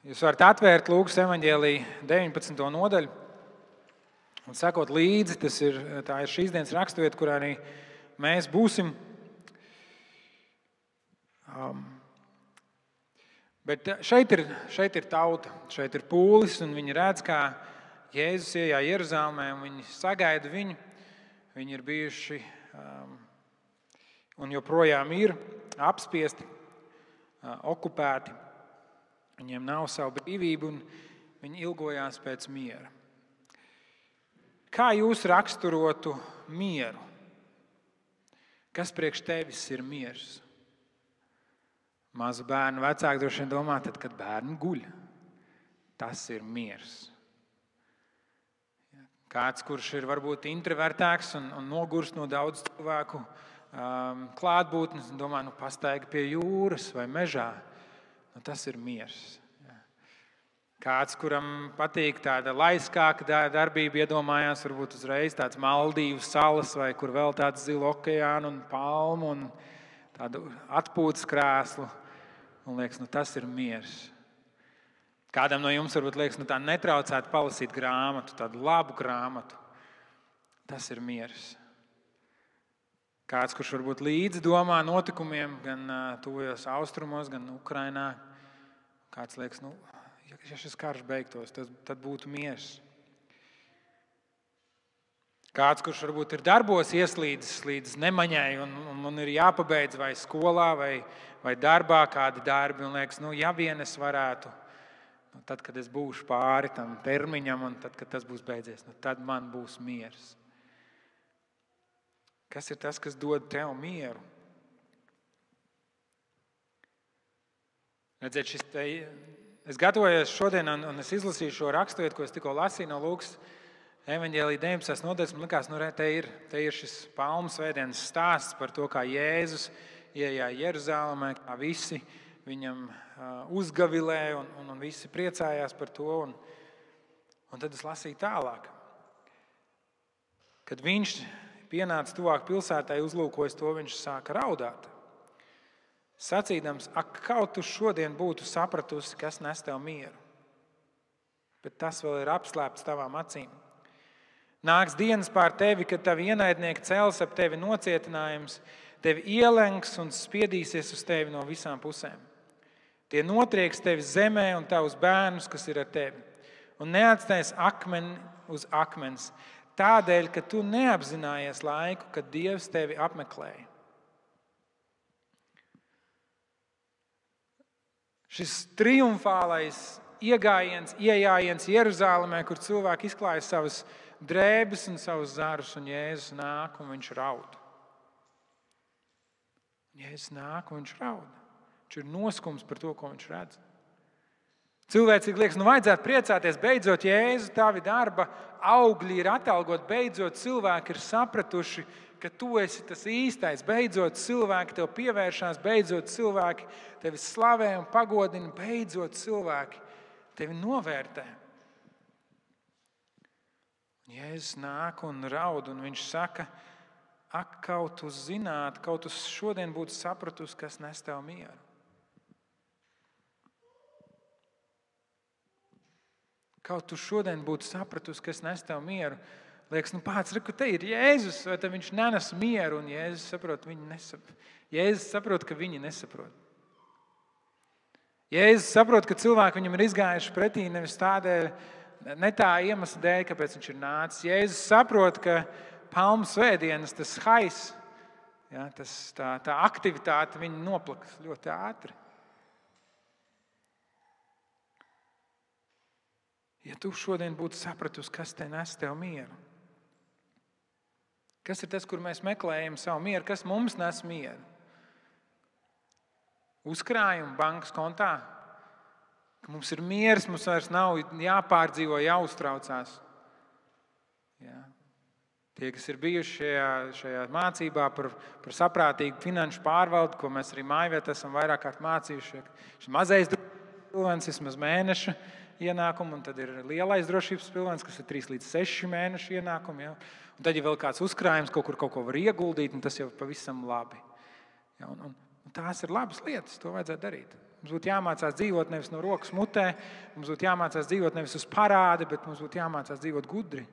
Jūs varat atvērt Lūkas evaņģēlija 19. nodaļu un sekot līdzi. Tā ir šīs dienas raksturvieta, kurā arī mēs būsim. Bet šeit ir tauta, šeit ir pūlis, un viņi redz, kā Jēzus iejā Jeruzalemē, un viņi sagaida viņu. Viņi ir bijuši un joprojām ir apspiesti, okupēti. Viņiem nav savu brīvību, un viņi ilgojās pēc miera. Kā jūs raksturotu mieru? Kas priekš tevis ir miers? Mazu bērnu vecāki droši vien domā, tad, kad bērni guļ. Tas ir miers. Kāds, kurš ir varbūt introvertāks un nogurst no daudz cilvēku klātbūtnes, domā, pastaigi pie jūras vai mežā. Tas ir miers. Kāds, kuram patīk tāda laiskāka darbība, iedomājās varbūt uzreiz tāds Maldīvu salas vai kur vēl tāds zilu okeānu un palmu un tādu atpūtas krēslu. Un liekas, tas ir miers. Kādam no jums varbūt liekas, tā netraucētu palasīt grāmatu, tādu labu grāmatu. Tas ir miers. Kāds, kurš varbūt līdzi domā notikumiem gan tuvajos austrumos, gan Ukrainā. Kāds liekas, ja šis karš beigtos, tad būtu miers. Kāds, kurš varbūt ir darbos ieslīdis līdz nemaņai un ir jāpabeidz vai skolā vai darbā kādi darbi. Un liekas, ja vien es varētu, tad, kad es būšu pāri tam termiņam un tad, kad tas būs beidzies, tad man būs miers. Kas ir tas, kas dod tev mieru? Redziet, es gatavojos šodien un es izlasīju šo raksturvietu, ko es tikko lasīju no Lūkas evaņģēlija 19. nodaļas. Man likās, te ir šis palmu svētdienas stāsts par to, kā Jēzus iejā Jeruzalemē, kā visi viņam uzgavilē un visi priecājās par to. Un tad es lasīju tālāk. Kad viņš pienāca tuvāk pilsētai, uzlūkojis to, viņš sāka raudāt. Sacīdams, ak, kaut tu šodien būtu sapratusi, kas nes tev mieru. Bet tas vēl ir apslēpts tavām acīm. Nāks dienas pār tevi, kad tavi ienaidnieki cels ap tevi nocietinājums, tevi ielenks un spiedīsies uz tevi no visām pusēm. Tie notrieks tevi zemē un tavus bērnus, kas ir ar tevi, un neatstās akmeni uz akmens, tādēļ, ka tu neapzinājies laiku, kad Dievs tevi apmeklēja. Šis triumfālais iejājiens Jeruzalemē, kur cilvēki izklāja savas drēbes un savus zarus, un Jēzus nāk un viņš raud. Jēzus nāk un viņš raud. Viņš ir noskums par to, ko viņš redz. Cilvēcīgi liekas, vajadzētu priecāties, beidzot Jēzu, tavi darba augļi ir atalgot, beidzot cilvēki ir sapratuši, ka tu esi tas īstais, beidzot cilvēki tev pievēršās, beidzot cilvēki tevi slavē un pagodina, beidzot cilvēki tevi novērtē. Jēzus nāk un raud, un viņš saka, ak, kaut tu zinātu, kaut tu šodien būtu sapratusi, kas nes tev mieru. Kaut tu šodien būtu sapratusi, kas nes tev mieru. Liekas, pats, te ir Jēzus, vai tad viņš nenes mieru, un Jēzus saprot, ka viņi nesaprot. Jēzus saprot, ka cilvēki viņam ir izgājuši pretī nevis tādēļ, ne tā iemesla dēļ, kāpēc viņš ir nācis. Jēzus saprot, ka palmu svētdienas, tas hais, tā aktivitāte viņu noplaks ļoti ātri. Ja tu šodien būtu sapratusi, kas te nes tev mieru, kas ir tas, kur mēs meklējam savu mieru, kas mums nes mieru? Uzkrājumu bankas kontā, ka mums ir miers, mums vairs nav jāpārdzīvo, jāuztraucās. Jā. Tie, kas ir bijuši šajā mācībā par saprātīgu finanšu pārvaldi, ko mēs arī mājvietā esam vairāk kārt mācījuši, šis mazais pilvens vismaz mēneša ienākumu, un tad ir lielais drošības pilvens, kas ir 3 līdz 6 mēnešu ienākumu. Ja? Un tad, ja vēl kāds uzkrājums kaut ko var ieguldīt, un tas jau pavisam labi. Ja? Un tās ir labas lietas, to vajadzētu darīt. Mums būtu jāmācās dzīvot nevis no rokas mutē, mums būtu jāmācās dzīvot nevis uz parādi, bet mums būtu jāmācās dzīvot gudri.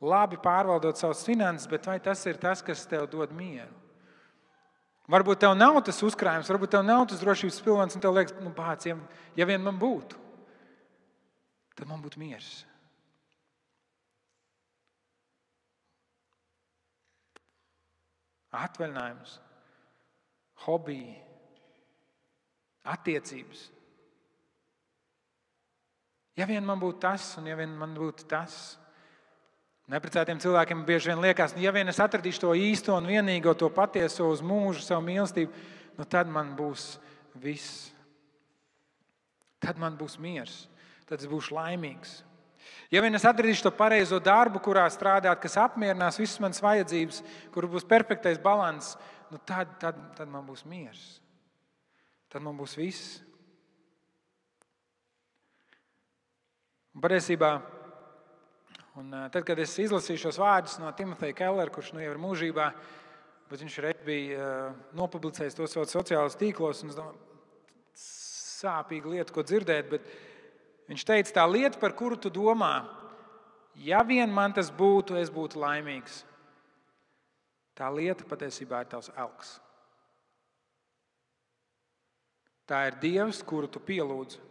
Labi pārvaldot savas finanses, bet vai tas ir tas, kas tev dod mieru? Varbūt tev nav tas uzkrājums, varbūt tev nav tas drošības pilvens, un tev liekas, bāc, ja vien man būtu, tad man būtu miers. Atvaļinājums, hobiji, attiecības. Ja vien man būtu tas, un ja vien man būtu tas. Neprecētiem cilvēkiem bieži vien liekas, ja vien es atradīšu to īsto un vienīgo, to patieso uz mūžu, savu mīlestību, tad man būs viss. Tad man būs miers. Tad es būšu laimīgs. Ja vien es atradīšu to pareizo darbu, kurā strādāt, kas apmierinās visas manas vajadzības, kur būs perfektais balans, tad man būs miers. Tad man būs viss. Un patiesībā, tad, kad es izlasīju šos vārdus no Timoteja Kellera, kurš jau ir mūžībā, bet viņš reiz bija nopublicējis to savos sociālos tīklos, un es domāju, sāpīga lieta, ko dzirdēt, bet viņš teica, tā lieta, par kuru tu domā, ja vien man tas būtu, es būtu laimīgs. Tā lieta patiesībā ir tavs elks. Tā ir Dievs, kuru tu pielūdzi.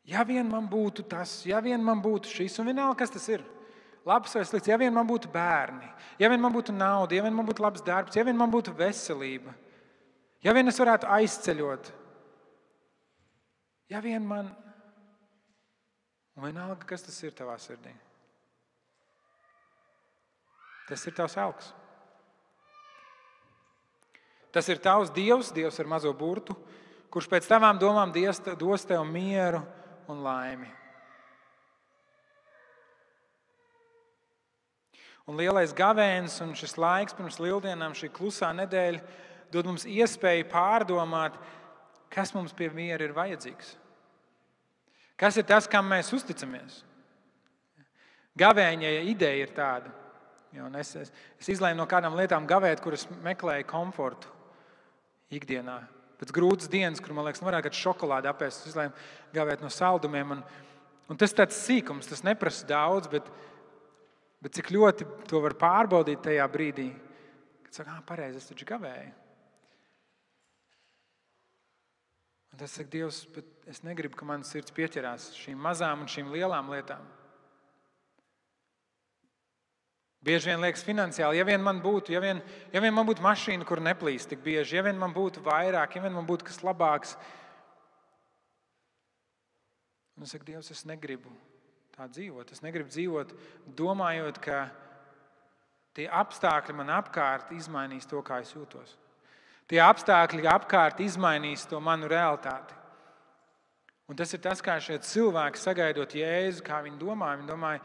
Ja vien man būtu tas, ja vien man būtu šis, un vienalga, kas tas ir, labs vai slikts, ja vien man būtu bērni, ja vien man būtu nauda, ja vien man būtu labs darbs, ja vien man būtu veselība, ja vien es varētu aizceļot, ja vien man... Un vienalga, kas tas ir tavā sirdī. Tas ir tavs elks. Tas ir tavs Dievs, Dievs ar mazo burtu, kurš pēc tavām domām dos tev mieru un laimi. Un lielais gavēns un šis laiks pirms lieldienām, šī klusā nedēļa, dod mums iespēju pārdomāt, kas mums pie miera ir vajadzīgs. Kas ir tas, kam mēs uzticamies? Gavēņa ideja ir tāda. Es izlēmu no kādām lietām gavēt, kuras meklēju komfortu ikdienā. Pēc grūtas dienas, kur man liekas, varētu kādu šokolādi apēst, es izlēmu gavēt no saldumiem. Un tas tāds sīkums, tas neprasa daudz, bet cik ļoti to var pārbaudīt tajā brīdī, kad saka, pareizi, es taču gavēju. Un tas saka, Dievs, bet es negribu, ka manas sirds pieķerās šīm mazām un šīm lielām lietām. Bieži vien liekas finansiāli, ja vien man būtu mašīna, kur neplīst tik bieži, ja vien man būtu vairāk, ja vien man būtu kas labāks. Un es saku, Dievs, es negribu tā dzīvot. Es negribu dzīvot, domājot, ka tie apstākļi man apkārt izmainīs to, kā es jūtos. Tie apstākļi apkārt izmainīs to manu realitāti. Un tas ir tas, kā šie cilvēki sagaidot Jēzu, kā viņi domāja,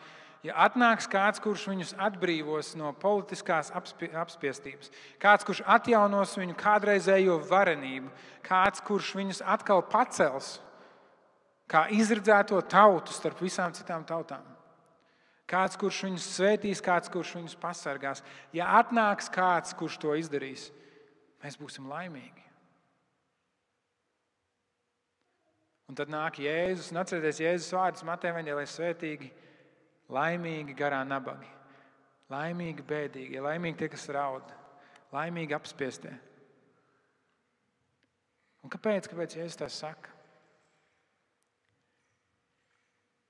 ja atnāks kāds, kurš viņus atbrīvos no politiskās apspiestības, kāds, kurš atjaunos viņu kādreizējo varenību, kāds, kurš viņus atkal pacels, kā izredzēto tautu starp visām citām tautām, kāds, kurš viņus svētīs, kāds, kurš viņus pasargās. Ja atnāks kāds, kurš to izdarīs, mēs būsim laimīgi. Un tad nāk Jēzus, un atcerieties Jēzus vārdus Mateja evaņģēlijā svētīgi, laimīgi garā nabagi, laimīgi bēdīgi, laimīgi tie, kas raud, laimīgi apspiestie. Un kāpēc Jēzus tā saka?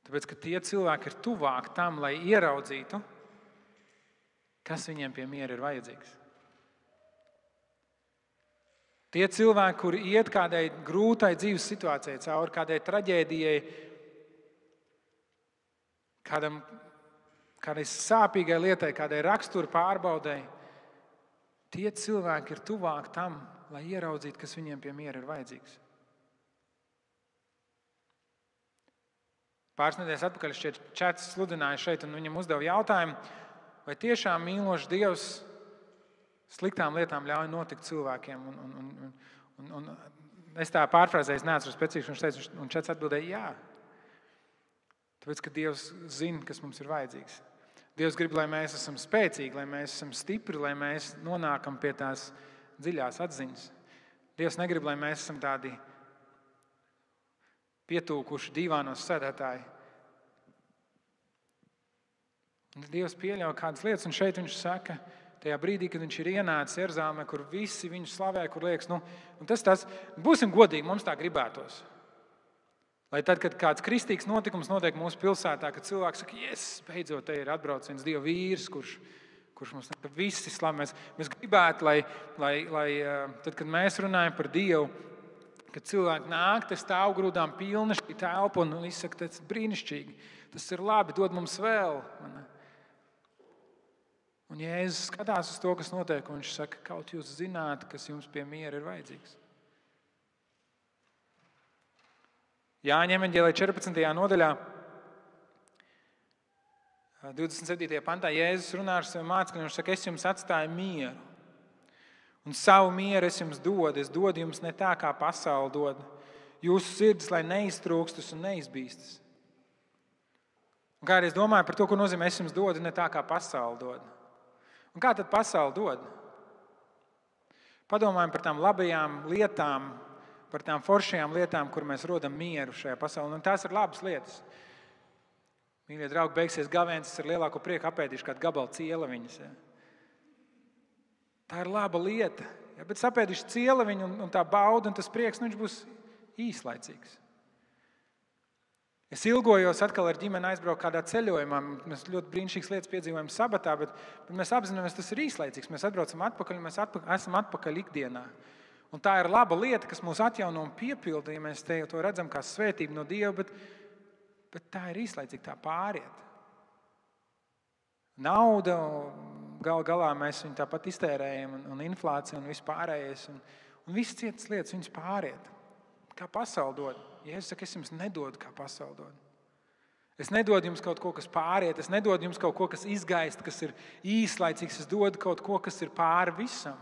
Tāpēc, ka tie cilvēki ir tuvāk tam, lai ieraudzītu, kas viņiem pie miera ir vajadzīgs. Tie cilvēki, kuri iet kādai grūtai dzīves situācijai cauri, kādai traģēdijai, kādai sāpīgai lietai, kādai rakstura pārbaudei, tie cilvēki ir tuvāk tam, lai ieraudzītu, kas viņiem pie miera ir vajadzīgs. Pāris nedēļas atpakaļ šķiet Čets sludināja šeit, un viņam uzdeva jautājumu, vai tiešām mīlošs Dievs sliktām lietām ļauj notikt cilvēkiem. Un es tā pārfrāzēju, neatceros specifiski, viņš teica, un Čets atbildēja, jā. Tāpēc, ka Dievs zina, kas mums ir vajadzīgs. Dievs grib, lai mēs esam spēcīgi, lai mēs esam stipri, lai mēs nonākam pie tās dziļās atziņas. Dievs negrib, lai mēs esam tādi pietūkuši dīvānos sēdētāji. Dievs pieļauj kādas lietas, un šeit viņš saka, tajā brīdī, kad viņš ir ienācis Jeruzālēmē, kur visi viņu slavē, kur liekas, un tas, būsim godīgi, mums tā gribētos. Lai tad, kad kāds kristīgs notikums notiek mūsu pilsētā, kad cilvēks saka, beidzot, te ir atbrauciens Dieva vīrs, kurš mums visi slavē. Mēs gribētu, lai tad, kad mēs runājam par Dievu, kad cilvēki nāk, te stāv grūdām pilna šī telpa un izsaka, tas ir brīnišķīgi, tas ir labi, dod mums vēl. Un Jēzus skatās uz to, kas notiek, un viņš saka, kaut jūs zināt, kas jums pie miera ir vajadzīgs. Jāņa evaņģēlijā 14. nodaļā, 27. pantā, Jēzus runā ar saviem mācekļiem, viņš saka, es jums atstāju mieru. Un savu mieru es jums dodu. Es dodu jums ne tā, kā pasaule dod. Jūsu sirdis, lai neiztrūkstas un neizbīstas. Un kā arī es domāju par to, ko nozīmē es jums dodu, ne tā, kā pasaule dod. Un kā tad pasaule dod? Padomājam par tām labajām lietām, par tām foršajām lietām, kur mēs rodam mieru šajā pasaulē. Un tās ir labas lietas. Mīļie draugi, beigsies gavēns, es ar lielāko prieku apēdīšu kādu gabalu cieleviņas. Ja. Tā ir laba lieta. Ja, bet sapēdīšu cieleviņu un tā bauda un tas prieks, viņš būs īslaicīgs. Es ilgojos atkal ar ģimeni aizbraukt kādā ceļojumā. Mēs ļoti brīnišķīgas lietas piedzīvojam sabatā, bet mēs apzināmies, tas ir īslaicīgs. Mēs atbraucam atpakaļ un mēs esam atpakaļ ikdienā. Un tā ir laba lieta, kas mūs atjauno un piepilda, ja mēs to redzam kā svētību no Dieva, bet tā ir īslaicīgi, tā pāriet. Nauda, galā mēs viņu tāpat iztērējam, un inflācija un viss pārējais, un visas citas lietas viņas pāriet. Kā pasaule dod. Jēzus saka, es jums nedodu, kā pasaule dod. Es nedodu jums kaut ko, kas pāriet, es nedodu jums kaut ko, kas izgaist, kas ir īslaicīgs, es dodu kaut ko, kas ir pāri visam.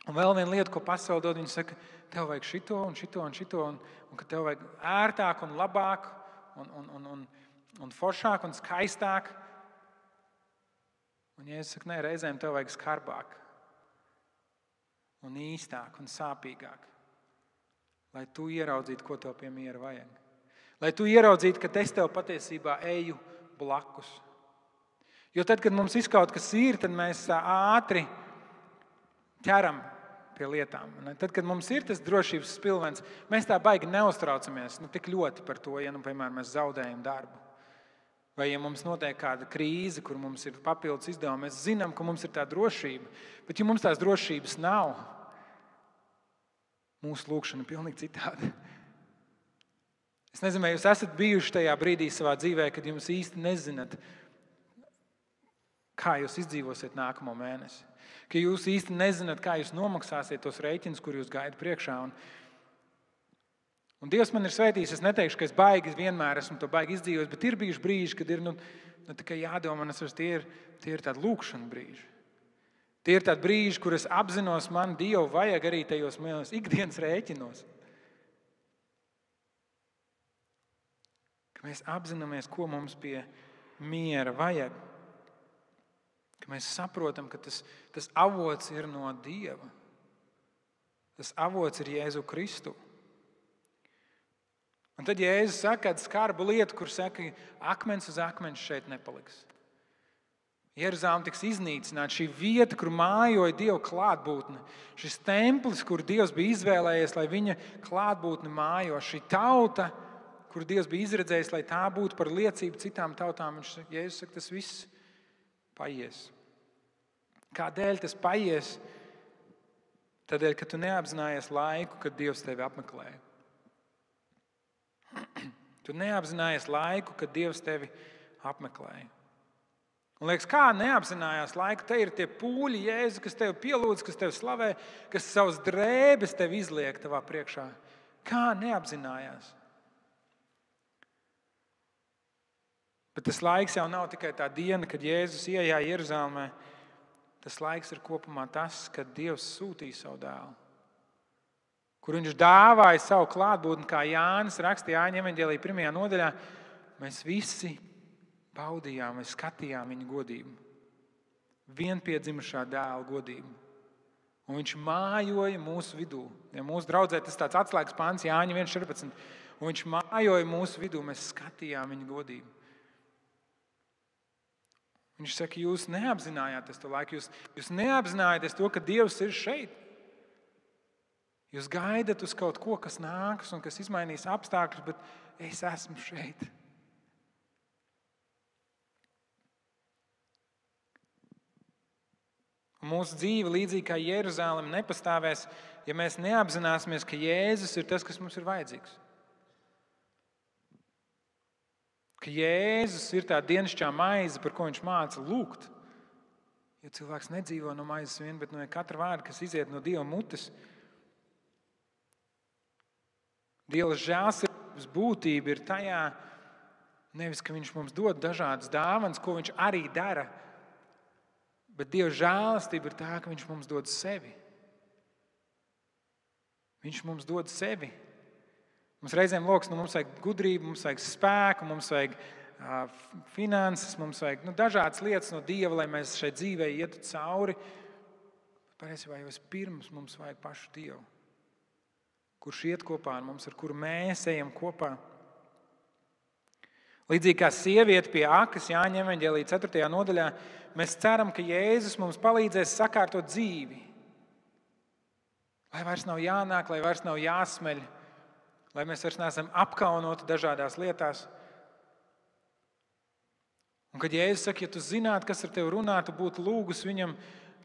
Un vēl viena lieta, ko pasaule dod, viņi saka, tev vajag šito un šito un šito, un ka tev vajag ērtāk un labāk un foršāk un skaistāk. Un Jēzus saka, nē, reizēm tev vajag skarbāk un īstāk un sāpīgāk, lai tu ieraudzītu, ko tev pie miera vajag. Lai tu ieraudzītu, ka es tev patiesībā eju blakus. Jo tad, kad mums kaut kas ir, tad mēs ātri ķeram pie lietām. Tad, kad mums ir tas drošības spilvens, mēs tā baigi neuztraucamies tik ļoti par to, ja, piemēram, mēs zaudējam darbu. Vai ja mums notiek kāda krīze, kur mums ir papildus izdevumi, mēs zinām, ka mums ir tā drošība. Bet ja mums tās drošības nav, mūsu lūkšana ir pilnīgi citāda. Es nezinu, vai jūs esat bijuši tajā brīdī savā dzīvē, kad jūs īsti nezināt, kā jūs izdzīvosiet nākamo mēnesi. Ka jūs īsti nezināt, kā jūs nomaksāsiet tos rēķinus, kur jūs gaidat priekšā. Un Dievs man ir svētījis. Es neteikšu, ka es baigi vienmēr esmu to baigi izdzīvojis, bet ir bijuši brīži, kad ir tikai jādomā, tie ir tādi lūkšana brīži. Tie ir tādi brīži, kur es apzinos, man Dievu vajag arī tajos ikdienas rēķinos. Ka mēs apzināmies, ko mums pie miera vajag. Ka mēs saprotam, ka tas avots ir no Dieva. Tas avots ir Jēzu Kristu. Un tad Jēzus saka kādu skarbu lietu, kur saka, akmens uz akmens šeit nepaliks. Jeruzaleme tiks iznīcināta, šī vieta, kur mājoja Dieva klātbūtne, šis templis, kur Dievs bija izvēlējies, lai viņa klātbūtne mājo, šī tauta, kur Dievs bija izredzējis, lai tā būtu par liecību citām tautām. Jēzus saka, tas viss paies. Kādēļ tas paies? Tādēļ, ka tu neapzinājies laiku, kad Dievs tevi apmeklēja. Tu neapzinājies laiku, kad Dievs tevi apmeklēja. Un liekas, kā neapzinājās laiku? Te ir tie pūļi, Jēzu, kas tevi pielūdz, kas tevi slavē, kas savas drēbes tevi izliek tavā priekšā. Kā neapzinājās? Bet tas laiks jau nav tikai tā diena, kad Jēzus iejāja Jeruzalemē. Tas laiks ir kopumā tas, kad Dievs sūtīja savu dēlu. Kur viņš dāvāja savu klātbūtni, kā Jānis rakstīja Jāņa evaņģēlijā 1. nodaļā. mēs visi baudījām vai skatījām viņa godību. Vienpiedzimušā dēla godību. Un viņš mājoja mūsu vidū. Ja mūsu draudzē tas tāds atslēgas pants, Jāņa 1.14. Un viņš mājoja mūsu vidū, mēs skatījām viņa godību. Viņš saka, jūs neapzinājāties to laiku, jūs neapzinājāties to, ka Dievs ir šeit. Jūs gaidat uz kaut ko, kas nāks un kas izmainīs apstākļus, bet es esmu šeit. Un mūsu dzīve, līdzīgi kā Jeruzalem, nepastāvēs, ja mēs neapzināsimies, ka Jēzus ir tas, kas mums ir vajadzīgs. Ka Jēzus ir tā dienasčā maize, par ko viņš māca lūgt. Jo cilvēks nedzīvo no maizes vien, bet no katra vārda, kas iziet no Dieva mutes. Dieva žēlsirdības būtība ir tajā, nevis, ka viņš mums dod dažādas dāvanas, ko viņš arī dara, bet Dieva žēlastība ir tā, ka viņš mums dod sevi. Viņš mums dod sevi. Mums reizēm mums vajag gudrību, mums vajag spēku, mums vajag finanses, mums vajag dažādas lietas no Dieva, lai mēs šai dzīvē ietu cauri. Patiesībā jau vispirms mums vajag pašu Dievu, kurš iet kopā ar mums, ar kuru mēs ejam kopā. Līdzīgi kā sieviete pie akas Jāņa evaņģēlija 4. nodaļā, mēs ceram, ka Jēzus mums palīdzēs sakārtot dzīvi. Lai vairs nav jānāk, lai vairs nav jāsmeļ, lai mēs vairs neesam apkaunoti dažādās lietās. Un kad Jēzus saka, ja tu zinātu, kas ar tevi runā, tu būtu lūgus viņam,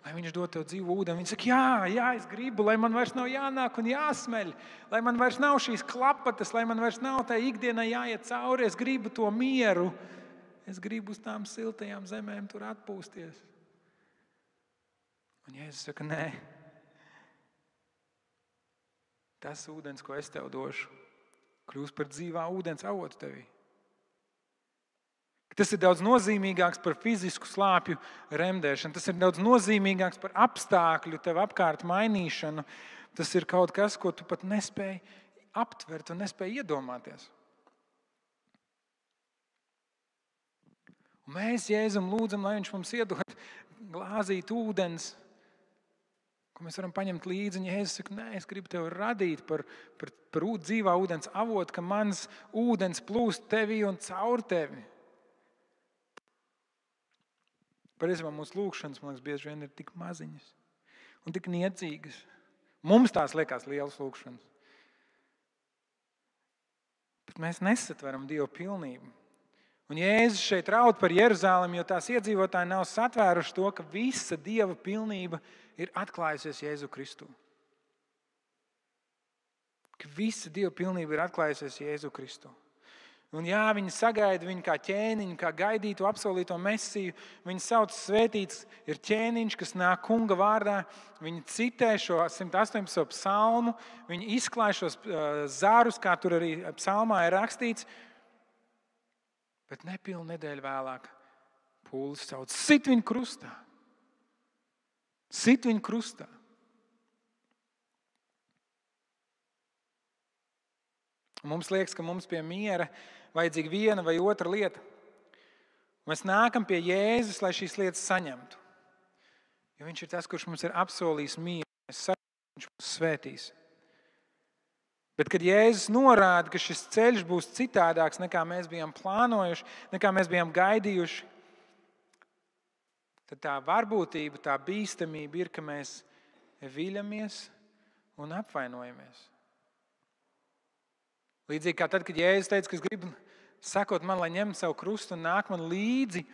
lai viņš dod tev dzīvu ūdeni. Viņš saka, jā, es gribu, lai man vairs nav jānāk un jāsmeļ, lai man vairs nav šīs klapatas, lai man vairs nav tā ikdienā jāiet cauri. Es gribu to mieru. Es gribu uz tām siltajām zemēm tur atpūsties. Un Jēzus saka, nē. Tas ūdens, ko es tev došu, kļūs par dzīvā ūdens avotu tevī. Tas ir daudz nozīmīgāks par fizisku slāpju remdēšanu. Tas ir daudz nozīmīgāks par apstākļu tev apkārt mainīšanu. Tas ir kaut kas, ko tu pat nespēji aptvert un nespēji iedomāties. Un mēs Jēzum lūdzam, lai viņš mums iedod glāzīt ūdens, ko mēs varam paņemt līdzi. Un Jēzus saka, nē, es gribu tev radīt par dzīvā ūdens avotu, ka mans ūdens plūst tevī un caur tevi. Patiesībā mūsu lūkšanas, man liekas, bieži vien ir tik maziņas un tik niecīgas. Mums tās liekas lielas lūkšanas. Bet mēs nesatveram Dievu pilnību. Un Jēzus šeit raud par Jeruzalemi, jo tās iedzīvotāji nav satvēruši to, ka visa Dieva pilnība ir atklājusies Jēzu Kristu. Ka visa Dieva pilnība ir atklājusies Jēzu Kristu. Un jā, viņi sagaida viņu kā ķēniņu, kā gaidītu apsolīto Mesiju. Viņi sauc svētīts ir ķēniņš, kas nāk kunga vārdā. Viņi citē šo 118. psalmu. Viņi izklāj šos zārus, kā tur arī psalmā ir rakstīts. Bet nepilnu nedēļu vēlāk pūlis sauc, sit viņu krustā. Sit viņu krustā. Mums liekas, ka mums pie miera vajadzīga viena vai otra lieta. Mēs nākam pie Jēzus, lai šīs lietas saņemtu. Jo viņš ir tas, kurš mums ir apsolījis mieru. Viņš mūs svētīs. Bet, kad Jēzus norāda, ka šis ceļš būs citādāks, nekā mēs bijām plānojuši, nekā mēs bijām gaidījuši, tad tā varbūtība, tā bīstamība ir, ka mēs viļamies un apvainojamies. Līdzīgi kā tad, kad Jēzus teica, ka es gribu sekot man, lai ņemtu savu krustu un nāk man līdzi,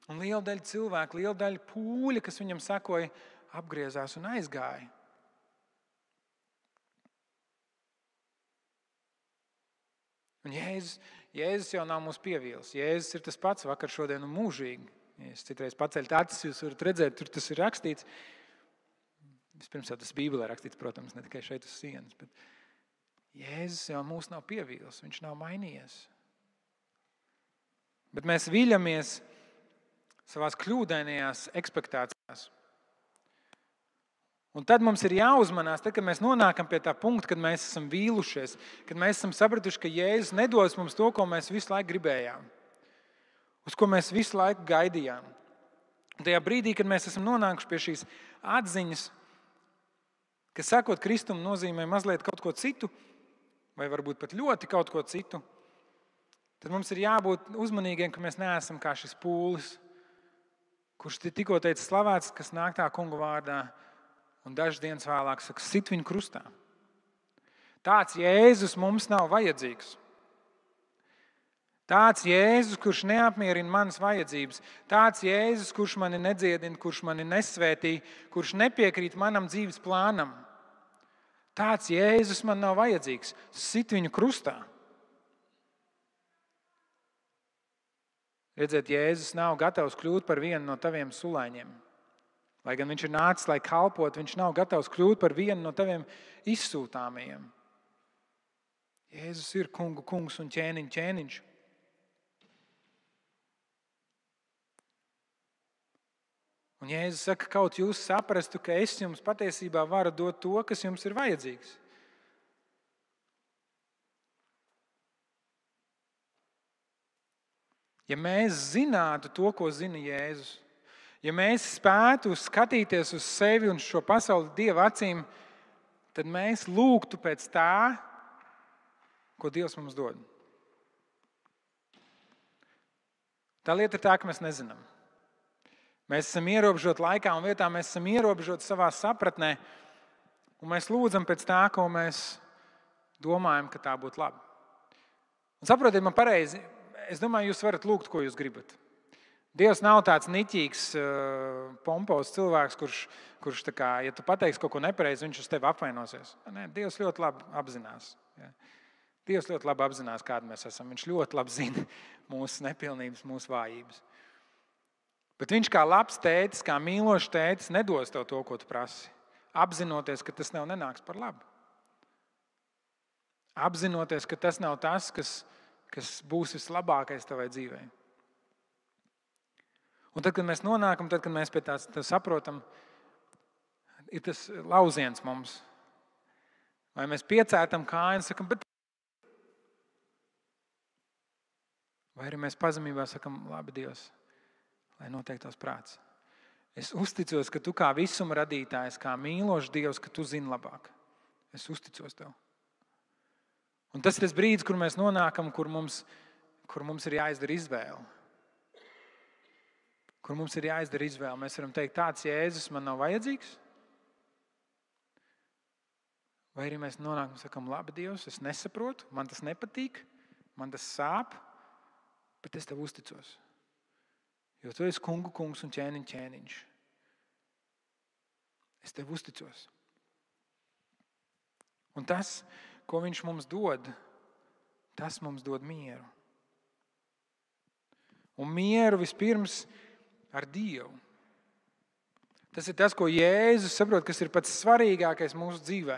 un liela daļa cilvēku, liela daļa pūļa, kas viņam sekoja, apgriezās un aizgāja. Un Jēzus jau nav mūs pievīlis. Jēzus ir tas pats vakar, šodien un mūžīgi. Ja es citreiz paceļu acis, jūs varat redzēt, tur tas ir rakstīts. Vispirms jau tas Bībelē rakstīts, protams, ne tikai šeit uz sienas, bet Jēzus jau mūs nav pievīlis, viņš nav mainījies. Bet mēs viļamies savās kļūdainajās ekspektācijās. Un tad mums ir jāuzmanās, tad, kad mēs nonākam pie tā punkta, kad mēs esam vīlušies, kad mēs esam sapratuši, ka Jēzus nedos mums to, ko mēs visu laiku gribējām, uz ko mēs visu laiku gaidījām. Un tajā brīdī, kad mēs esam nonākuši pie šīs atziņas, ka sakot Kristum nozīmē mazliet kaut ko citu, vai varbūt pat ļoti kaut ko citu, tad mums ir jābūt uzmanīgiem, ka mēs neesam kā šis pūlis, kurš tikko teica slavēts, kas nāk tā kunga vārdā, un dažas dienas vēlāk saka, sit viņu krustā. Tāds Jēzus mums nav vajadzīgs. Tāds Jēzus, kurš neapmierina manas vajadzības. Tāds Jēzus, kurš mani nedziedina, kurš mani nesvētī, kurš nepiekrīt manam dzīves plānam. Tāds Jēzus man nav vajadzīgs. Sit viņu krustā. Redziet, Jēzus nav gatavs kļūt par vienu no taviem sulaiņiem. Lai gan viņš ir nācis, lai kalpot, viņš nav gatavs kļūt par vienu no taviem izsūtāmajiem. Jēzus ir kungu kungs un ķēniņu ķēniņš. Un Jēzus saka, kaut jūs saprastu, ka es jums patiesībā varu dot to, kas jums ir vajadzīgs. Ja mēs zinātu to, ko zina Jēzus, ja mēs spētu skatīties uz sevi un šo pasauli Dieva acīm, tad mēs lūgtu pēc tā, ko Dievs mums dod. Tā lieta ir tā, ka mēs nezinām. Mēs esam ierobežoti laikā un vietā, mēs esam ierobežoti savā sapratnē, un mēs lūdzam pēc tā, ko mēs domājam, ka tā būtu labi. Un saprotiet man pareizi, es domāju, jūs varat lūgt, ko jūs gribat. Dievs nav tāds niķīgs, pompos cilvēks, kurš tā kā, ja tu pateiksi kaut ko nepareizi, viņš uz tevi apvainosies. Nē, Dievs ļoti labi apzinās. Ja. Dievs ļoti labi apzinās, kādi mēs esam. Viņš ļoti labi zina mūsu nepilnības, mūsu vājības. Bet viņš kā labs tētis, kā mīlošs tētis, nedos tev to, ko tu prasi. Apzinoties, ka tas tev nenāks par labu. Apzinoties, ka tas nav tas, kas būs vislabākais tavai dzīvei. Un tad, kad mēs nonākam, tad, kad mēs pie tā saprotam, ir tas lauziens mums. Vai mēs piecētam kāju un sakam, bet... Vai arī mēs pazemībā sakam, labi, Dievs, lai notiek tavs prāts. Es uzticos, ka tu kā visuma radītājs, kā mīlošs Dievs, ka tu zini labāk. Es uzticos tev. Un tas ir tas brīdis, kur mēs nonākam, kur mums ir jāizdara izvēle. Kur mums ir jāizdara izvēle. Mēs varam teikt, tāds Jēzus man nav vajadzīgs. Vai arī mēs nonākam un sakam, labi, Dievs, es nesaprotu, man tas nepatīk, man tas sāp, bet es tev uzticos. Jo tu esi kungu kungs un ķēniņu ķēniņš. Es tev uzticos. Un tas, ko viņš mums dod, tas mums dod mieru. Un mieru vispirms ar Dievu. Tas ir tas, ko Jēzus saprot, kas ir pats svarīgākais mūsu dzīvē.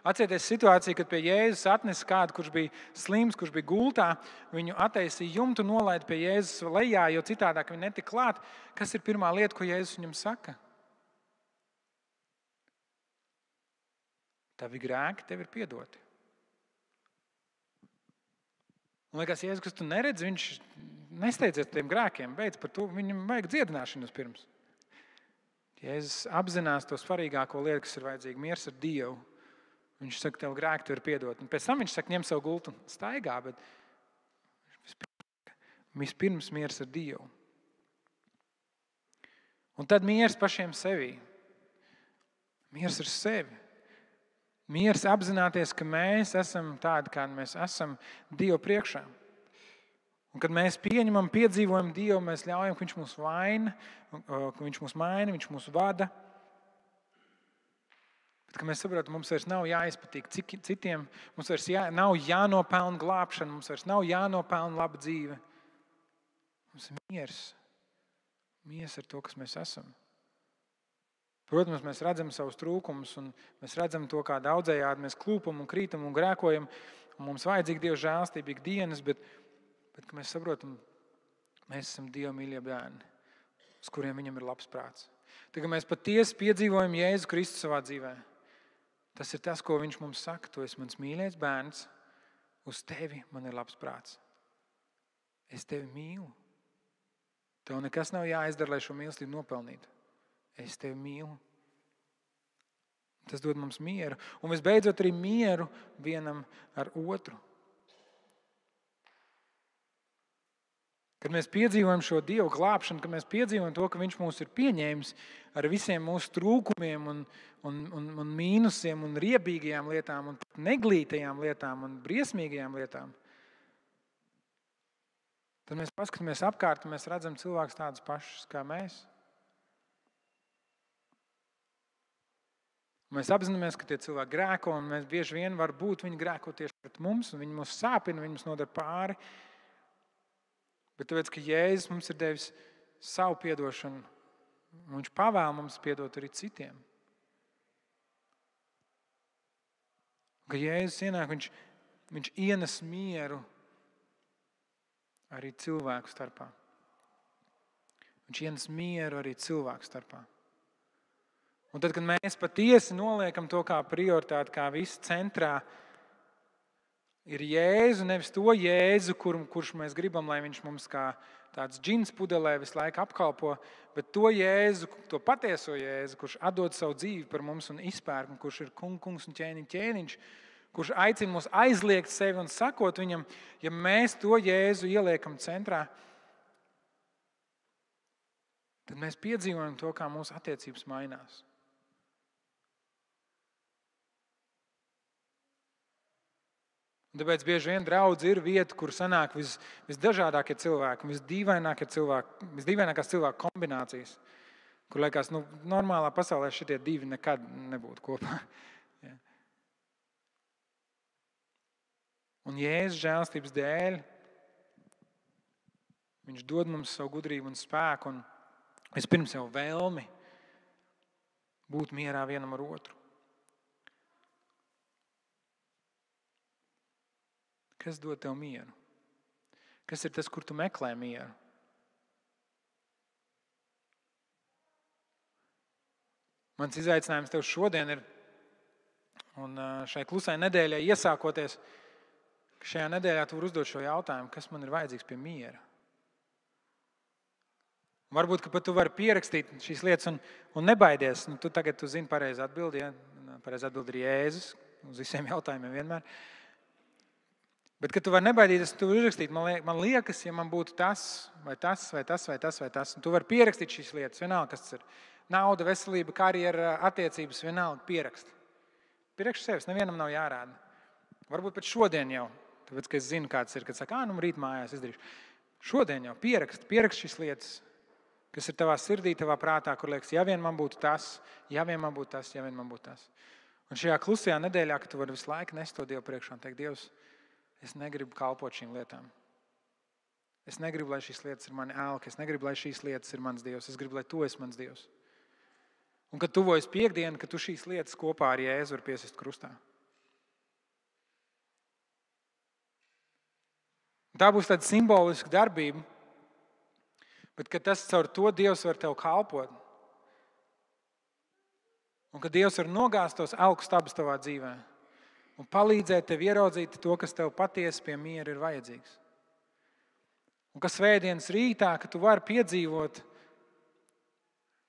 Atcerieties situāciju, kad pie Jēzus atnesa kādu, kurš bija slims, kurš bija gultā, viņu attaisīja jumtu, nolaida pie Jēzus lejā, jo citādāk viņi netika klāt. Kas ir pirmā lieta, ko Jēzus viņam saka? Tavi grēki tev ir piedoti. Un liekas, Jēzus, kas tu neredzi, viņš nesteidzies tiem grēkiem, beidz par to, viņam vajag dziedināšanu pirms. Jēzus apzinās to svarīgāko lietu, kas ir vajadzīga, miers ar Dievu. Viņš saka, tev grēki tev ir piedoti. Un pēc tam viņš saka, ņem savu gultu un staigā, bet vispirms miers ar Dievu. Un tad miers pašiem sevī. Miers ar sevi. Miers apzināties, ka mēs esam tādi, kādi mēs esam Dievu priekšā. Un kad mēs pieņemam, piedzīvojam Dievu, mēs ļaujam, ka Viņš mūs vaina, ka Viņš mūs maina, Viņš mūs vada. Bet, kad mēs saprotam, mums vairs nav jāizpatīk citiem, mums vairs nav jānopelna glābšana, mums vairs nav jānopelna laba dzīve. Mums ir miers. Miers ar to, kas mēs esam. Protams, mēs redzam savus trūkumus un mēs redzam to, kā daudzējādi mēs klūpam un krītam un grēkojam. Un mums vajadzīga Dieva žēlstība ikdienas, bet kad mēs saprotam, mēs esam Dieva mīļie bērni, uz kuriem Viņam ir labs prāts. Tad, kad mēs patiesi piedzīvojam Jēzu Kristu savā dzīvē, tas ir tas, ko viņš mums saka. Tu esi mans mīļais bērns, uz tevi man ir labs prāts. Es tevi mīlu. Tev nekas nav jāizdara, lai šo mīlestību nopelnītu. Es tevi mīlu. Tas dod mums mieru. Un visbeidzot arī mieru vienam ar otru. Kad mēs piedzīvojam šo Dievu glābšanu, kad mēs piedzīvojam to, ka viņš mūs ir pieņēmis ar visiem mūsu trūkumiem un mīnusiem un riebīgajām lietām un neglītajām lietām un briesmīgajām lietām, tad mēs paskatāmies apkārt un mēs redzam cilvēkus tādus pašus kā mēs. Mēs apzināmies, ka tie cilvēki grēko, un mēs bieži vien varbūt viņi grēko tieši pret mums, un viņi mūs sāpina, viņi mums nodara pāri. Bet tāpēc, ka Jēzus mums ir devis savu piedošanu, viņš pavēl mums piedot arī citiem. Ka Jēzus ienāk, viņš ienes mieru arī cilvēku starpā. Viņš ienes mieru arī cilvēku starpā. Un tad, kad mēs patiesi noliekam to kā prioritāti, kā viss centrā, ir Jēzu, nevis to Jēzu, kurš mēs gribam, lai viņš mums kā tāds džins pudelē visu laiku apkalpo, bet to Jēzu, to patieso Jēzu, kurš atdod savu dzīvi par mums un izpērk, un kurš ir kungs un ķēniņš, kurš aicina mūs aizliegt sevi un sakot viņam, ja mēs to Jēzu ieliekam centrā, tad mēs piedzīvojam to, kā mūsu attiecības mainās. Tāpēc bieži vien draudz ir vieta, kur sanāk visdažādākie cilvēki, visdīvainākās cilvēku kombinācijas, kur liekas, normālā pasaulē šitie divi nekad nebūtu kopā. Ja. Un Jēzus žēlstības dēļ viņš dod mums savu gudrību un spēku un vispirms jau vēlmi būt mierā vienam ar otru. Kas dod tev mieru? Kas ir tas, kur tu meklē mieru? Mans izaicinājums tev šodien ir, un šai klusai nedēļai iesākoties, ka šajā nedēļā tu vari uzdot šo jautājumu, kas man ir vajadzīgs pie miera. Varbūt, ka pat tu vari pierakstīt šīs lietas un nebaidies. Tu zini pareizi atbildi, ja? Pareizi atbildi ir Jēzus uz visiem jautājumiem vienmēr. Bet, kad tu vari nebaidīties, tu vari uzrakstīt, man liekas, ja man būtu tas, vai tas, vai tas, vai tas, vai tas. Un tu vari pierakstīt šīs lietas, vienalga, kas tas ir. Nauda, veselība, karjera, attiecības, vienalga pierakst. Pierakst sevis, nevienam nav jārāda. Varbūt pat šodien jau, tāpēc, ka es zinu, kāds ir, kad saka, rīt mājās izdarīšu. Šodien jau pierakst šīs lietas, kas ir tavā sirdī, tavā prātā, kur liekas, ja vien man būtu tas, ja vien man būtu tas, ja vien man būtu tas. Un šajā klusajā nedēļā, kad tu vari visu laiku nest to Dievu priekšā un teikt, Dievs, es negribu kalpot šīm lietām. Es negribu, lai šīs lietas ir mani ēlki. Es negribu, lai šīs lietas ir mans Dievs. Es gribu, lai tu esi mans Dievs. Un kad tuvojas piektdiena, kad tu šīs lietas kopā ar Jēzu vari piesist krustā. Tā būs tāda simboliska darbība, bet kad tas caur to Dievs var tev kalpot. Un kad Dievs var nogāzt tos elku stabus tavā dzīvē. Un palīdzēt tev ieraudzīt to, kas tev patiesi pie miera ir vajadzīgs. Un ka svētdienas rītā, ka tu vari piedzīvot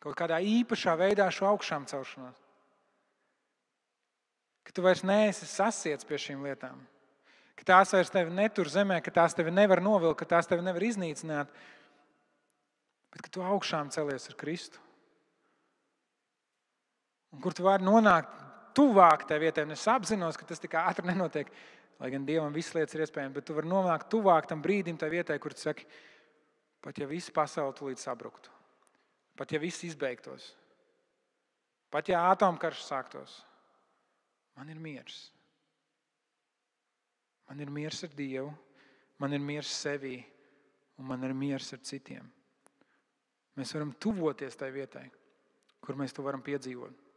kaut kādā īpašā veidā šo augšām celšanos. Ka tu vairs neesi sasiets pie šīm lietām. Ka tās vairs tevi netur zemē, ka tās tevi nevar novilkt, ka tās tevi nevar iznīcināt. Bet ka tu augšām celies ar Kristu. Un kur tu vari nonākt tuvāk tai vietai, un es apzinos, ka tas tik ātri nenotiek, lai gan Dievam visas lietas ir iespējams, bet tu vari nonākt tuvāk tam brīdim tai vietai, kur tu saki, pat ja visa pasaule tūlīt sabruktu, pat ja viss izbeigtos, pat ja atomkarš sāktos, man ir miers. Man ir miers ar Dievu, man ir miers sevī, un man ir miers ar citiem. Mēs varam tuvoties tai vietai, kur mēs to varam piedzīvot.